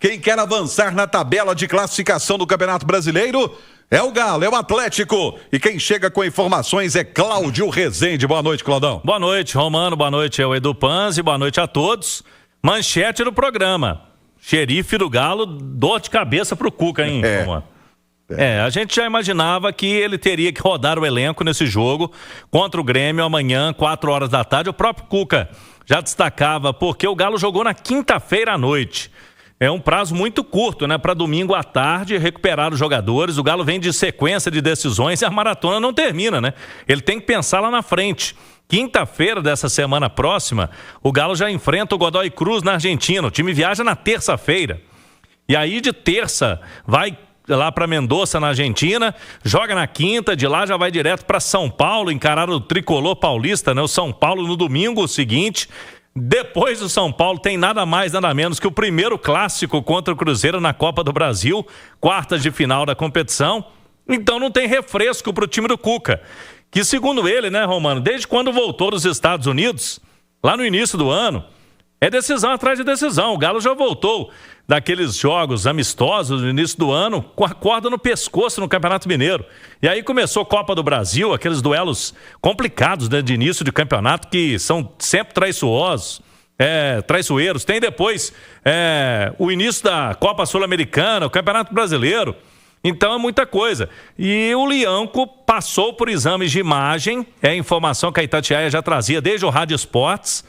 Quem quer avançar na tabela de classificação do Campeonato Brasileiro é o Galo, é o Atlético. E quem chega com informações é Cláudio Rezende. Boa noite, Claudão. Boa noite, Romano. Boa noite, o Edu Panzi. Boa noite a todos. Manchete do programa. Xerife do Galo, dor de cabeça pro Cuca, hein, Romano? A gente já imaginava que ele teria que rodar o elenco nesse jogo contra o Grêmio amanhã, 4 horas da tarde. O próprio Cuca já destacava porque o Galo jogou na quinta-feira à noite. É um prazo muito curto, né? Para domingo à tarde recuperar os jogadores. O Galo vem de sequência de decisões e a maratona não termina, né? Ele tem que pensar lá na frente. Quinta-feira dessa semana próxima, o Galo já enfrenta o Godoy Cruz na Argentina. O time viaja na terça-feira. E aí de terça vai lá para Mendoza, na Argentina, joga na quinta, de lá já vai direto para São Paulo, encarar o tricolor paulista, né? O São Paulo no domingo seguinte. Depois do São Paulo tem nada mais, nada menos que o primeiro clássico contra o Cruzeiro na Copa do Brasil, quartas de final da competição. Então não tem refresco para o time do Cuca, que segundo ele, né, Romano, desde quando voltou dos Estados Unidos, lá no início do ano, é decisão atrás de decisão. O Galo já voltou daqueles jogos amistosos no início do ano com a corda no pescoço no Campeonato Mineiro. E aí começou a Copa do Brasil, aqueles duelos complicados, né, de início de campeonato que são sempre traiçoeiros. Tem depois o início da Copa Sul-Americana, o Campeonato Brasileiro. Então é muita coisa. E o Lianco passou por exames de imagem, é a informação que a Itatiaia já trazia desde o Rádio Esportes.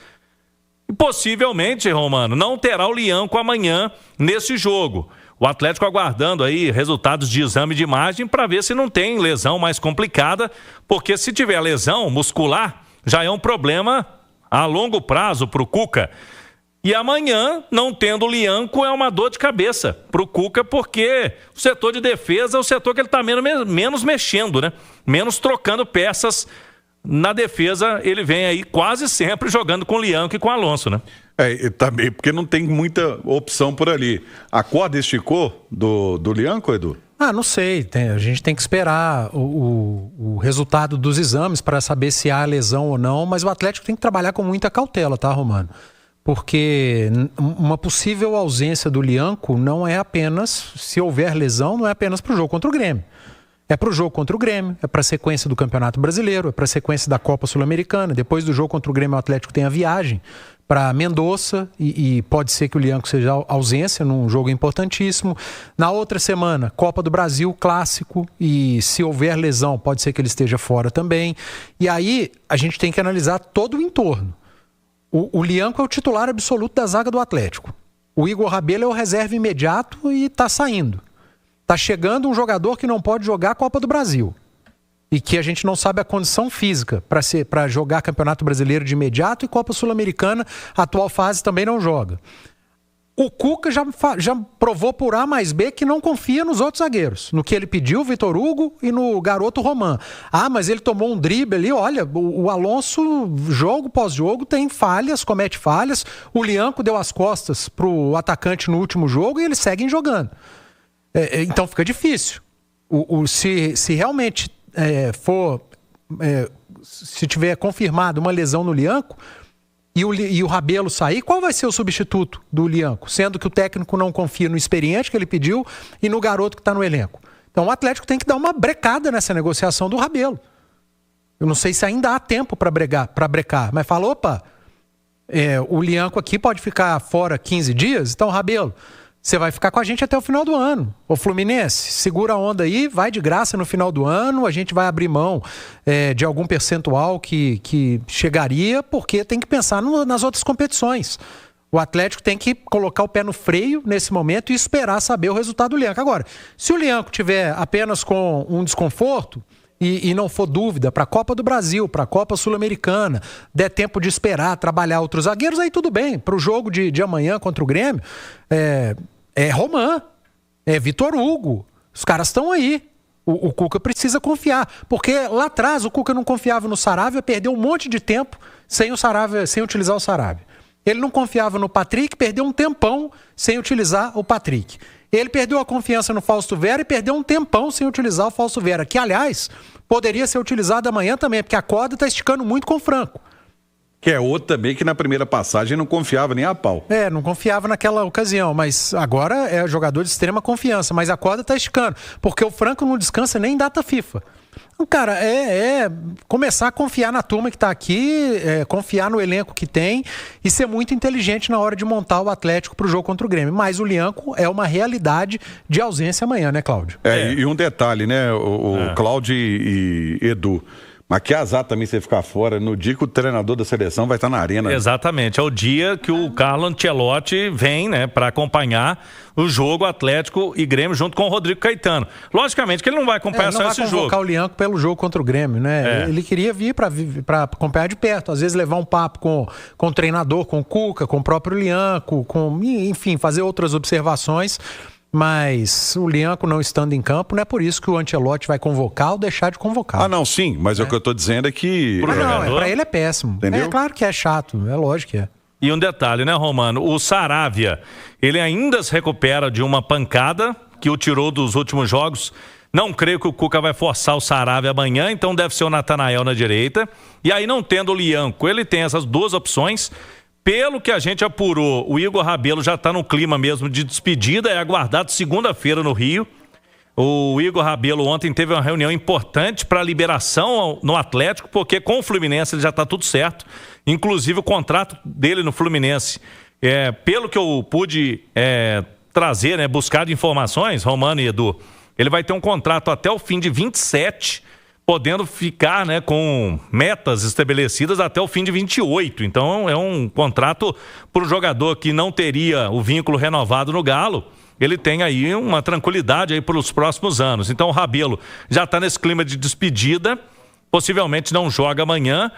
E possivelmente, Romano, não terá o Lianco amanhã nesse jogo. O Atlético aguardando aí resultados de exame de imagem para ver se não tem lesão mais complicada, porque se tiver lesão muscular, já é um problema a longo prazo para o Cuca. E amanhã, não tendo o Lianco, é uma dor de cabeça para o Cuca, porque o setor de defesa é o setor que ele está menos mexendo, né? Menos trocando peças. Na defesa, ele vem aí quase sempre jogando com o Lianco e com o Alonso, né? E também porque não tem muita opção por ali. A corda esticou do Lianco, Edu? Não sei. A gente tem que esperar o resultado dos exames para saber se há lesão ou não, mas o Atlético tem que trabalhar com muita cautela, tá, Romano? Porque uma possível ausência do Lianco não é apenas, se houver lesão, não é apenas para o jogo contra o Grêmio. É para o jogo contra o Grêmio, é para a sequência do Campeonato Brasileiro, é para a sequência da Copa Sul-Americana. Depois do jogo contra o Grêmio, o Atlético tem a viagem para Mendoza e pode ser que o Lianco seja ausência num jogo importantíssimo. Na outra semana, Copa do Brasil, clássico, e se houver lesão, pode ser que ele esteja fora também. E aí a gente tem que analisar todo o entorno. O Lianco é o titular absoluto da zaga do Atlético. O Igor Rabelo é o reserva imediato e está saindo. Está chegando um jogador que não pode jogar a Copa do Brasil e que a gente não sabe a condição física para jogar Campeonato Brasileiro de imediato e Copa Sul-Americana, a atual fase também não joga. O Cuca já provou por A mais B que não confia nos outros zagueiros, no que ele pediu, Vitor Hugo, e no garoto Roman. Mas ele tomou um drible ali, olha, o Alonso, jogo pós-jogo, tem falhas, comete falhas, o Lianco deu as costas pro atacante no último jogo e eles seguem jogando. Então fica difícil. Se realmente se tiver confirmado uma lesão no Lianco e o Rabelo sair, qual vai ser o substituto do Lianco? Sendo que o técnico não confia no experiente que ele pediu e no garoto que está no elenco. Então o Atlético tem que dar uma brecada nessa negociação do Rabelo. Eu não sei se ainda há tempo para brecar, mas fala, o Lianco aqui pode ficar fora 15 dias, então Rabelo, você vai ficar com a gente até o final do ano. Ô Fluminense, segura a onda aí, vai de graça no final do ano, a gente vai abrir mão de algum percentual que chegaria, porque tem que pensar nas outras competições. O Atlético tem que colocar o pé no freio nesse momento e esperar saber o resultado do Lianco. Agora, se o Lianco tiver apenas com um desconforto e não for dúvida para a Copa do Brasil, para a Copa Sul-Americana, der tempo de esperar, trabalhar outros zagueiros, aí tudo bem. Para o jogo de amanhã contra o Grêmio, Roman, Vitor Hugo, os caras estão aí. O Cuca precisa confiar, porque lá atrás o Cuca não confiava no Saravia, perdeu um monte de tempo sem utilizar o Saravia. Ele não confiava no Patrick, perdeu um tempão sem utilizar o Patrick. Ele perdeu a confiança no Fausto Vera e perdeu um tempão sem utilizar o Fausto Vera, que, aliás, poderia ser utilizado amanhã também, porque a corda está esticando muito com o Franco. Que é outro também que na primeira passagem não confiava nem a pau. Não confiava naquela ocasião, mas agora é jogador de extrema confiança, mas a corda tá esticando, porque o Franco não descansa nem em data FIFA. Então, cara, começar a confiar na turma que tá aqui, confiar no elenco que tem e ser muito inteligente na hora de montar o Atlético pro jogo contra o Grêmio. Mas o Lianco é uma realidade de ausência amanhã, né, Cláudio? E um detalhe, né, o Cláudio e Edu, mas que azar também você ficar fora no dia que o treinador da seleção vai estar na arena. Exatamente, é o dia que o Carlo Ancelotti vem, né, para acompanhar o jogo Atlético e Grêmio junto com o Rodrigo Caetano. Logicamente que ele não vai acompanhar só esse jogo. Não vai convocar o Lianco pelo jogo contra o Grêmio, né? Ele queria vir para acompanhar de perto, às vezes levar um papo com o treinador, com o Cuca, com o próprio Lianco, enfim, fazer outras observações. Mas o Lianco não estando em campo, não é por isso que o Ancelotti vai convocar ou deixar de convocar. Não, sim, mas o que eu estou dizendo é que... Para ele é péssimo. Entendeu? É claro que é chato, é lógico que é. E um detalhe, né, Romano? O Saravia, ele ainda se recupera de uma pancada que o tirou dos últimos jogos. Não creio que o Cuca vai forçar o Saravia amanhã, então deve ser o Natanael na direita. E aí, não tendo o Lianco, ele tem essas duas opções. Pelo que a gente apurou, o Igor Rabelo já está no clima mesmo de despedida, é aguardado segunda-feira no Rio. O Igor Rabelo ontem teve uma reunião importante para liberação no Atlético, porque com o Fluminense ele já está tudo certo. Inclusive o contrato dele no Fluminense, pelo que eu pude trazer, né, buscar de informações, Romano e Edu, ele vai ter um contrato até o fim de 27, podendo ficar, né, com metas estabelecidas até o fim de 28. Então é um contrato para o jogador que não teria o vínculo renovado no Galo. Ele tem aí uma tranquilidade aí para os próximos anos. Então o Rabelo já está nesse clima de despedida, possivelmente não joga amanhã.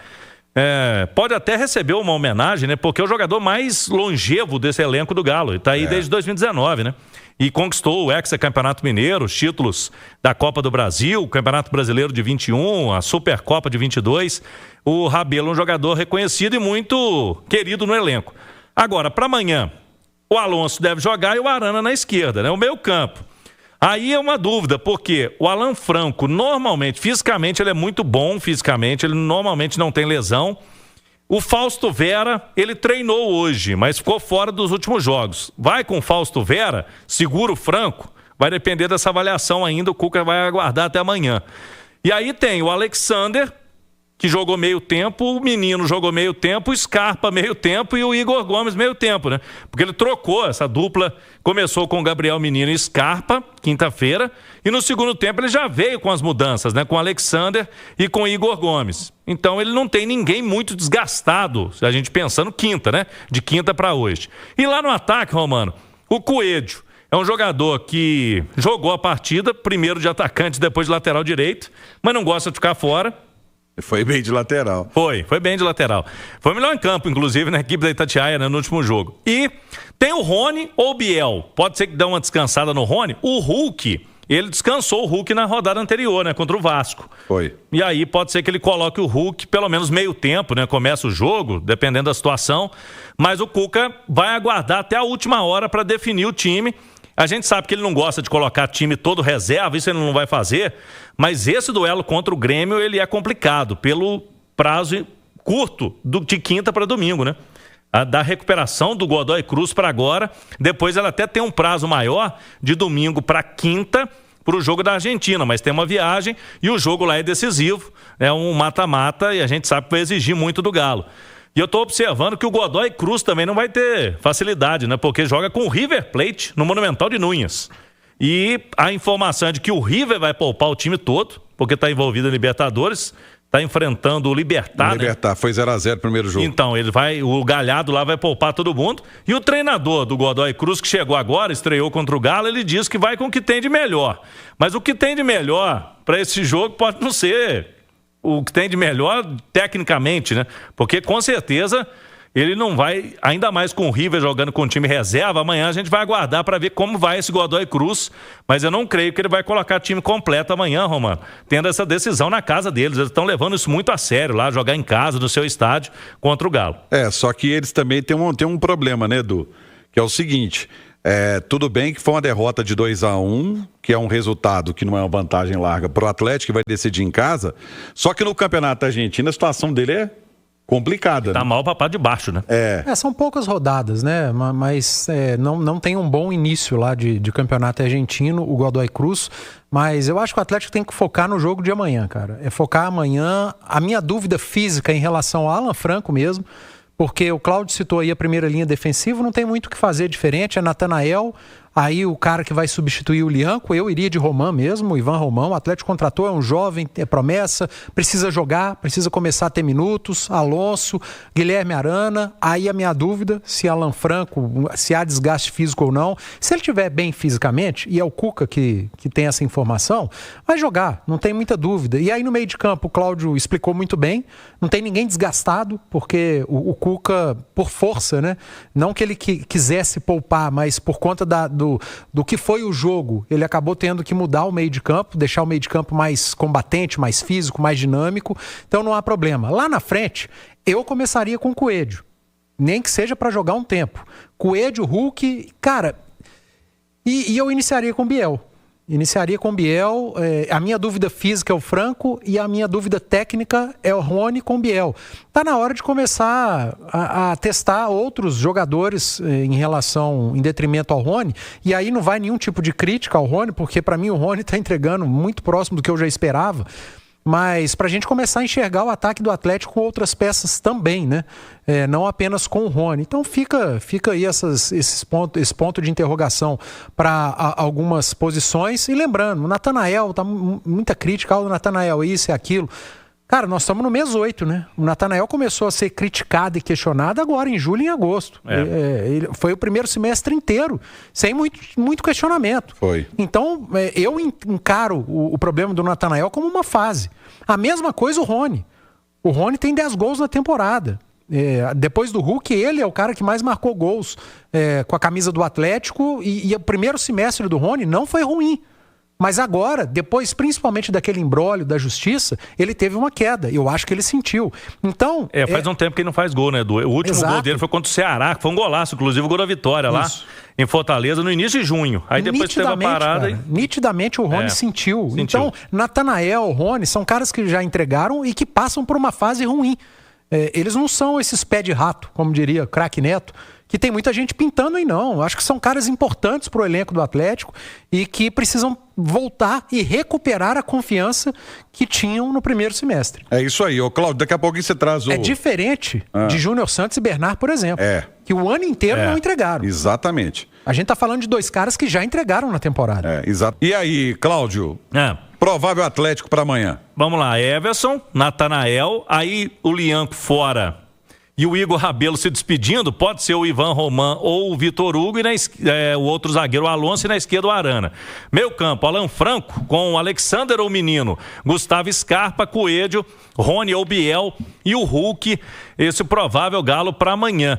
Pode até receber uma homenagem, né? Porque é o jogador mais longevo desse elenco do Galo. Ele está aí desde 2019, né? E conquistou o Hexacampeonato Mineiro, os títulos da Copa do Brasil, o Campeonato Brasileiro de 21, a Supercopa de 22. O Rabelo é um jogador reconhecido e muito querido no elenco. Agora, para amanhã, o Alonso deve jogar e o Arana na esquerda, né? O meio campo. Aí é uma dúvida, porque o Alan Franco, normalmente, fisicamente, ele é muito bom, fisicamente, ele normalmente não tem lesão. O Fausto Vera, ele treinou hoje, mas ficou fora dos últimos jogos. Vai com o Fausto Vera, segura o Franco, vai depender dessa avaliação ainda, o Cuca vai aguardar até amanhã. E aí tem o Alexander, que jogou meio tempo, o Menino jogou meio tempo, o Scarpa meio tempo e o Igor Gomes meio tempo, né? Porque ele trocou essa dupla, começou com o Gabriel Menino e Scarpa, quinta-feira, e no segundo tempo ele já veio com as mudanças, né? Com o Alexander e com o Igor Gomes. Então ele não tem ninguém muito desgastado, se a gente pensando quinta, né? De quinta para hoje. E lá no ataque, Romano, o Coelho é um jogador que jogou a partida, primeiro de atacante, depois de lateral direito, mas não gosta de ficar fora. Foi bem de lateral. Foi bem de lateral. Foi o melhor em campo, inclusive, na equipe da Itatiaia, né, no último jogo. E tem o Rony ou o Biel. Pode ser que dê uma descansada no Rony. O Hulk, ele descansou o Hulk na rodada anterior, né, contra o Vasco. Foi. E aí pode ser que ele coloque o Hulk pelo menos meio tempo, né, começa o jogo, dependendo da situação. Mas o Cuca vai aguardar até a última hora para definir o time. A gente sabe que ele não gosta de colocar time todo reserva, isso ele não vai fazer, mas esse duelo contra o Grêmio, ele é complicado, pelo prazo curto de quinta para domingo, né? Da recuperação do Godoy Cruz para agora, depois ela até tem um prazo maior de domingo para quinta, para o jogo da Argentina, mas tem uma viagem e o jogo lá é decisivo, é um mata-mata e a gente sabe que vai exigir muito do Galo. E eu estou observando que o Godoy Cruz também não vai ter facilidade, né? Porque joga com o River Plate no Monumental de Núñez. E a informação é de que o River vai poupar o time todo, porque está envolvido em Libertadores, está enfrentando o Libertad. Né? Foi 0-0 o primeiro jogo. Então, o Galhardo lá vai poupar todo mundo. E o treinador do Godoy Cruz, que chegou agora, estreou contra o Galo, ele diz que vai com o que tem de melhor. Mas o que tem de melhor para esse jogo pode não ser o que tem de melhor tecnicamente, né? Porque com certeza ele não vai, ainda mais com o River jogando com o time reserva, amanhã a gente vai aguardar para ver como vai esse Godoy Cruz, mas eu não creio que ele vai colocar time completo amanhã, Romano, tendo essa decisão na casa deles. Eles estão levando isso muito a sério lá, jogar em casa, no seu estádio, contra o Galo. Só que eles também têm um problema, né, Edu? Que é o seguinte... tudo bem que foi uma derrota de 2-1, que é um resultado que não é uma vantagem larga para o Atlético, que vai decidir em casa. Só que no Campeonato Argentino a situação dele complicada. Tá mal pra parte de baixo, né? São poucas rodadas, né? Mas não tem um bom início lá de campeonato argentino, o Godoy Cruz. Mas eu acho que o Atlético tem que focar no jogo de amanhã, cara. É focar amanhã. A minha dúvida física em relação ao Alan Franco mesmo, porque o Cláudio citou aí a primeira linha defensiva, não tem muito o que fazer diferente, é Natanael, aí o cara que vai substituir o Lianco, eu iria de Roman mesmo, o Ivan Roman, o Atlético contratou, é um jovem, é promessa, precisa jogar, precisa começar a ter minutos, Alonso, Guilherme Arana, aí a minha dúvida, se Alan Franco, se há desgaste físico ou não, se ele estiver bem fisicamente, e é o Cuca que tem essa informação, vai jogar, não tem muita dúvida, e aí no meio de campo o Cláudio explicou muito bem, não tem ninguém desgastado, porque o Cuca, por força, né, não que ele quisesse poupar, mas por conta do que foi o jogo, ele acabou tendo que mudar o meio de campo, deixar o meio de campo mais combatente, mais físico, mais dinâmico, então não há problema. Lá na frente, eu começaria com o Coelho, nem que seja para jogar um tempo. Coelho, Hulk, cara, e eu iniciaria com o Biel. A minha dúvida física é o Franco e a minha dúvida técnica é o Rony com o Biel. Tá na hora de começar a testar outros jogadores em detrimento ao Rony, e aí não vai nenhum tipo de crítica ao Rony, porque para mim o Rony está entregando muito próximo do que eu já esperava, mas para a gente começar a enxergar o ataque do Atlético com outras peças também, né? Não apenas com o Rony. Então fica aí esse ponto de interrogação para algumas posições. E lembrando, o Natanael, tá muita crítica ao Natanael, isso e aquilo. Cara, nós estamos no mês 8, né? O Natanael começou a ser criticado e questionado agora em julho e em agosto. Foi o primeiro semestre inteiro, sem muito questionamento. Foi. Então, eu encaro o problema do Natanael como uma fase. A mesma coisa o Rony. O Rony tem 10 gols na temporada. Depois do Hulk, ele é o cara que mais marcou gols com a camisa do Atlético, e o primeiro semestre do Rony não foi ruim. Mas agora, depois principalmente daquele imbróglio da justiça, ele teve uma queda. Eu acho que ele sentiu. Então... faz um tempo que ele não faz gol, né, Edu? O último gol dele foi contra o Ceará, que foi um golaço, inclusive o gol da vitória lá em Fortaleza, no início de junho. Aí depois teve a parada. Cara, nitidamente o Rony sentiu. Então, Natanael, Rony, são caras que já entregaram e que passam por uma fase ruim. Eles não são esses pé de rato, como diria craque Neto, que tem muita gente pintando aí, não. Acho que são caras importantes para o elenco do Atlético e que precisam voltar e recuperar a confiança que tinham no primeiro semestre. É isso aí. Ô, Cláudio, daqui a pouquinho você traz o... É diferente de Júnior Santos e Bernard, por exemplo. Que o ano inteiro não entregaram. Exatamente. A gente tá falando de dois caras que já entregaram na temporada. Exato. E aí, Cláudio? Provável Atlético para amanhã. Vamos lá, Everson, Natanael, aí o Lianco fora e o Igor Rabelo se despedindo, pode ser o Ivan Roman ou o Vitor Hugo, e o outro zagueiro, o Alonso, e na esquerda o Arana. Meio campo, Alan Franco com o Alexander ou Menino, Gustavo Scarpa, Coelho, Rony ou Biel e o Hulk, esse provável Galo para amanhã.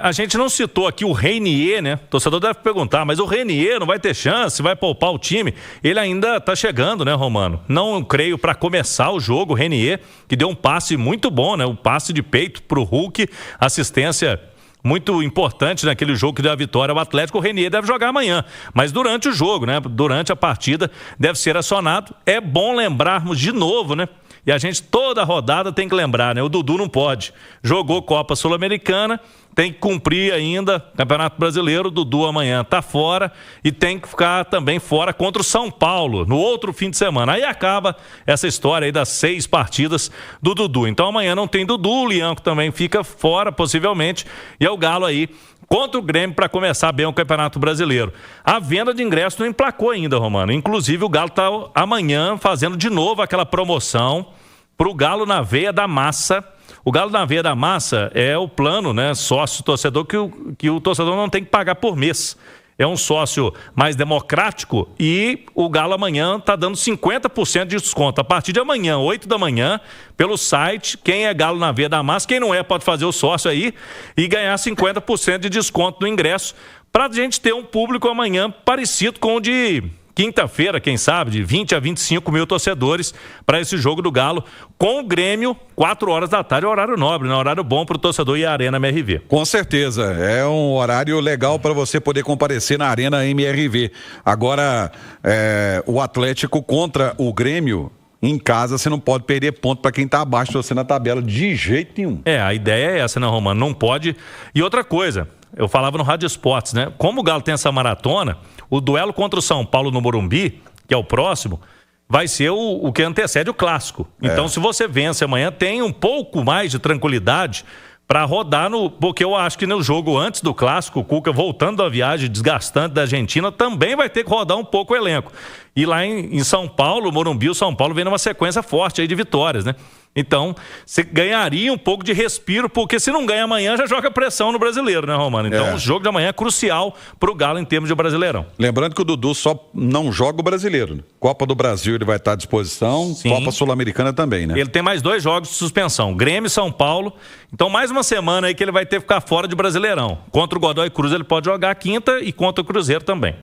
A gente não citou aqui o Reinier, né? O torcedor deve perguntar, mas o Reinier não vai ter chance, vai poupar o time? Ele ainda tá chegando, né, Romano? Não creio para começar o jogo, o Reinier, que deu um passe muito bom, né? O passe de peito pro Hulk, assistência muito importante naquele jogo que deu a vitória ao Atlético. O Reinier deve jogar amanhã, mas durante o jogo, né? Durante a partida deve ser acionado. É bom lembrarmos de novo, né? E a gente toda rodada tem que lembrar, né? O Dudu não pode. Jogou Copa Sul-Americana, tem que cumprir ainda Campeonato Brasileiro. O Dudu amanhã tá fora e tem que ficar também fora contra o São Paulo no outro fim de semana. Aí acaba essa história aí das 6 partidas do Dudu. Então amanhã não tem Dudu, o Lianco também fica fora possivelmente, e é o Galo aí contra o Grêmio para começar bem o Campeonato Brasileiro. A venda de ingressos não emplacou ainda, Romano. Inclusive o Galo está amanhã fazendo de novo aquela promoção para o Galo na Veia da Massa. O Galo na Veia da Massa é o plano, né, sócio-torcedor que o torcedor não tem que pagar por mês. É um sócio mais democrático e o Galo amanhã está dando 50% de desconto. A partir de amanhã, 8 da manhã, pelo site, quem é Galo na Veia da Massa, quem não é pode fazer o sócio aí e ganhar 50% de desconto no ingresso, para a gente ter um público amanhã parecido com o de quinta-feira, quem sabe, de 20 a 25 mil torcedores para esse jogo do Galo, com o Grêmio, 4 horas da tarde, horário nobre, né? Horário bom para o torcedor ir à Arena MRV. Com certeza, é um horário legal para você poder comparecer na Arena MRV. Agora, o Atlético contra o Grêmio em casa você não pode perder ponto para quem tá abaixo de você na tabela de jeito nenhum. A ideia é essa, né, Romano? Não pode. E outra coisa, eu falava no Rádio Esportes, né? Como o Galo tem essa maratona, o duelo contra o São Paulo no Morumbi, que é o próximo, vai ser o que antecede o clássico. Então, se você vence amanhã, tem um pouco mais de tranquilidade para rodar porque eu acho que no jogo antes do clássico, o Cuca voltando da viagem desgastante da Argentina, também vai ter que rodar um pouco o elenco. E lá em São Paulo, Morumbi, o São Paulo vem numa sequência forte aí de vitórias, né? Então, você ganharia um pouco de respiro, porque se não ganha amanhã, já joga pressão no Brasileiro, né, Romano? Então, o jogo de amanhã é crucial pro Galo em termos de Brasileirão. Lembrando que o Dudu só não joga o Brasileiro, né? Copa do Brasil ele vai estar à disposição, sim. Copa Sul-Americana também, né? Ele tem mais 2 jogos de suspensão, Grêmio e São Paulo. Então, mais uma semana aí que ele vai ter que ficar fora de Brasileirão. Contra o Godoy Cruz ele pode jogar quinta e contra o Cruzeiro também.